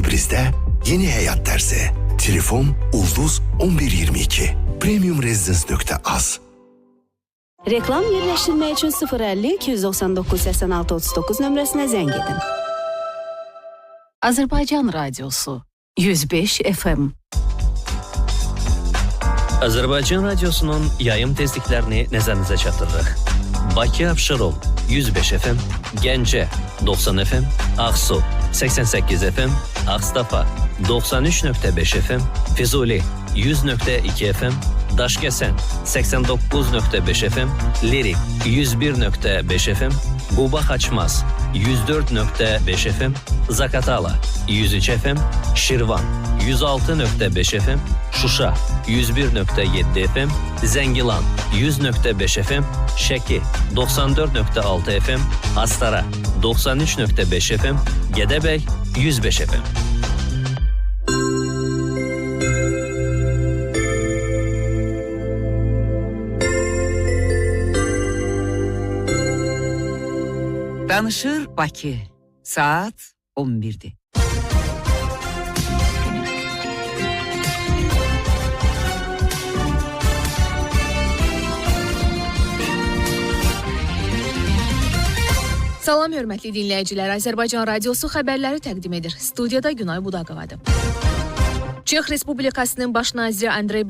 sürprizde yeni hayat dersi. Telefon Ulduz 1122. Premiumresidence.az. Reklam yerləşdirmək üçün 050 299 86 39 nömrəsinə zəng edin. Azərbaycan Radiosu 105 FM. Azərbaycan Radiosunun yayım tezliklərini nəzərinizə çatdırırıq. Bakı Abşeron 105 FM, Gəncə 90 FM, Ağsu 88 FM, Ağstafa 93.5 FM, Füzuli 100.2 FM, Daşkəsən 89.5 FM, Lirik 101.5 FM, Quba Xaçmaz 104.5 FM, Zakatala 103 FM, Şirvan 106.5 FM, Şuşa 101.7 FM, Zəngilan 100.5 FM, Şəki 94.6 FM, Astara 93.5 FM, Gədəbəy 105 FM. Danışır Bakı. Saat 11'di. Salam hörmətli dinləyicilər, Azərbaycan Radiosu xəbərləri təqdim edir. Studiyada Günay Budaqovadır. Çex Respublikasının baş naziri Andrey